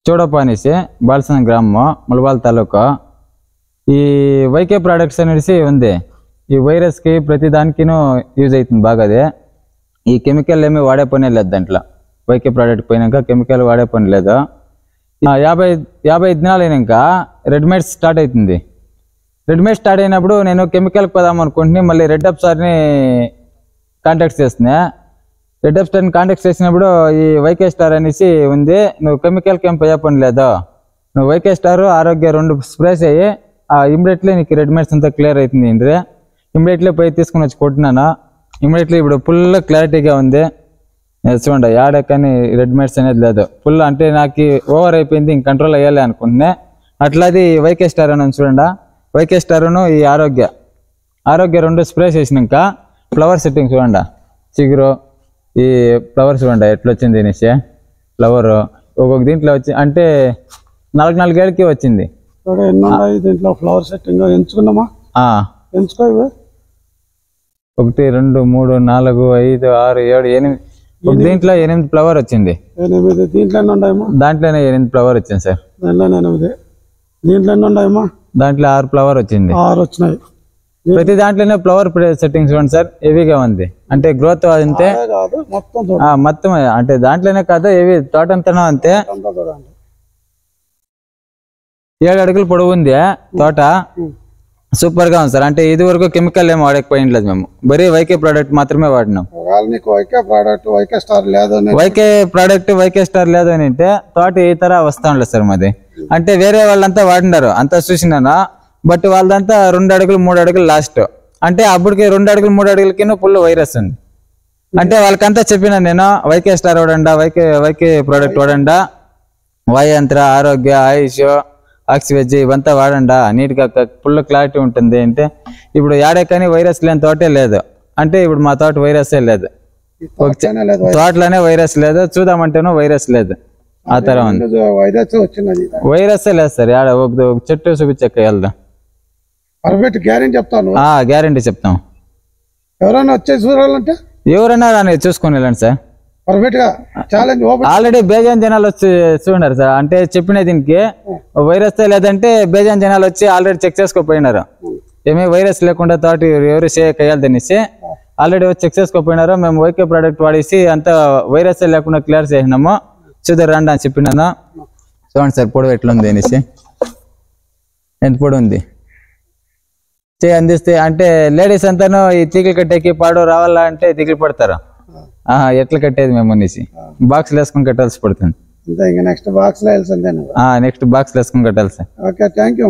చూడప్ప అనేసి బాల్సన గ్రామము ములబాల్ తాలూకా ఈ వైకే ప్రోడక్ట్స్ అనేసి ఉంది ఈ వైరస్కి ప్రతి దానికినూ యూజ్ అవుతుంది బాగా అది ఈ కెమికల్ ఏమీ వాడే పని లేదు దాంట్లో వైకే ప్రోడక్ట్ పోయినాక కెమికల్ వాడే పని లేదు 55 దినాలు అయినాక రెడ్మేడ్ స్టార్ట్ అవుతుంది రెడ్మేడ్ స్టార్ట్ అయినప్పుడు నేను కెమికల్కి పోదాం అనుకుంటున్నాను మళ్ళీ రెడ్ అప్ సార్ని కాంటాక్ట్ చేస్తున్నా రెడ్ అప్ స్టార్ని కాంటాక్ట్ చేసినప్పుడు ఈ వైకే స్టార్ అనేసి ఉంది నువ్వు కెమికల్కి ఏం పోయే పని లేదు నువ్వు వైకే స్టార్ ఆరోగ్య 2 స్ప్రేస్ అయ్యి ఇమ్మీడియట్లీ నీకు రెడ్మేడ్స్ అంతా క్లియర్ అవుతుంది ఇండ్రి ఇమ్మీడియట్లీ పోయి తీసుకుని వచ్చి కొట్టినాను ఇమ్మీడియట్లీ ఇప్పుడు ఫుల్ క్లారిటీగా ఉంది చూడండి యాడ కానీ రెడ్మేడ్స్ అనేది లేదు ఫుల్ అంటే నాకు ఓవర్ అయిపోయింది ఇంక కంట్రోల్ అయ్యాలి అనుకుంటున్నా అట్లాది వైకే స్టార్ అని చూడండి వైకే స్టార్ను ఈ ఆరోగ్య 2 స్ప్రేస్ వేసినాక ఫ్లవర్ సెట్టింగ్ చూడండి చిగురు ఈ ఫ్లవర్ చూడండి ఎట్లా వచ్చింది అనేసి ఫ్లవర్ ఒక్కొక్క దీంట్లో వచ్చి అంటే 4 ఏళ్ళకి వచ్చింది దీంట్లో ఫ్లవర్ సెట్టింగ్ ఎంచుకున్నామా ఎంచుకో 1 2 3 4 5 6 7 8 ఒక దీంట్లో 8 ఫ్లవర్ వచ్చింది దాంట్లోనే 8 ఫ్లవర్ వచ్చింది సార్ దాంట్లో 6 ఫ్లవర్ వచ్చింది 6 వచ్చినాయి ప్రతి దాంట్లోనే ఫ్లవర్ సెట్టింగ్స్ చూడండి సార్ హెవీగా ఉంది అంటే గ్రోత్ అంతే మొత్తం అంటే దాంట్లోనే కాదు హెవీ తోట అంతా అంతే 7 అడుగులు పొడవు ఉంది తోట సూపర్ గా ఉంది సార్ అంటే ఇది వరకు కెమికల్ ఏం వాడకపోయిండలేదు మేము బరీ వైకే ప్రోడక్ట్ మాత్రమే వాడినాం వైకే ప్రోడక్ట్ వైకే స్టార్ లేదు అని అంటే తోట ఈ తర వస్తా ఉండలేదు సార్ మాది అంటే వేరే వాళ్ళంతా వాడినారు అంతా చూసినాను బట్ వాళ్ళదంతా 2 అడుగులు 3 అడుగులు లాస్ట్ అంటే అప్పటికి 2 అడుగులు 3 అడుగులకి ఫుల్ వైరస్ ఉంది అంటే వాళ్ళకంతా చెప్పినా నేను వైకే స్టార్ వాడండా వైకే ప్రోడక్ట్ వాడండా వాయంత్ర ఆరోగ్య ఆయుష్ ఆక్సివెజ్ ఇవంతా వాడండా నీట్గా ఫుల్ క్లారిటీ ఉంటుంది అంటే ఇప్పుడు యాడే కానీ వైరస్ లేని తోటే లేదు అంటే ఇప్పుడు మా తోట వైరసే లేదు తోటలోనే వైరస్ లేదు చూద్దామంటేనూ వైరస్ లేదు ఆ తర ఉంది వైరసే లేదు సార్ యాడ ఒక చెట్టు చూపించక్క వెళ్దాం గ్యారంటీ చెప్తాం ఎవరైనా వచ్చే చూడాలంటే ఎవరైనా దాన్ని చూసుకొని వెళ్ళండి సార్ ఆల్రెడీ బేజాన్ జనాలు వచ్చి చూడండి సార్ అంటే చెప్పిన దీనికి వైరస్ లేదంటే బేజాన్ జనాలు వచ్చి ఆల్రెడీ చెక్ చేసుకోపోయినారు ఏమీ వైరస్ లేకుండా తోట ఎవరు చేయాలి అనేసి ఆల్రెడీ వచ్చి చెక్ చేసుకోపోయినారు మేము వైకే ప్రోడక్ట్ వాడేసి అంతా వైరస్ లేకుండా క్లియర్ చేసినాము చూద్దరు రండి అని చెప్పినాను చూడండి సార్ పొడవు ఎట్లుంది అనేసి ఎంత పొడవు ఉంది అందిస్తే అంటే లేడీస్ అంతాను ఈ తీగలు కట్టేకి పాడు రావాలా అంటే తీగలు పడతారు ఎట్లా కట్టేది మేము అనేసి బాక్స్ వేసుకొని కట్టాల్సి పడుతుంది నెక్స్ట్ బాక్స్ వేసుకొని కట్టాలి సార్ ఓకే థ్యాంక్ యూ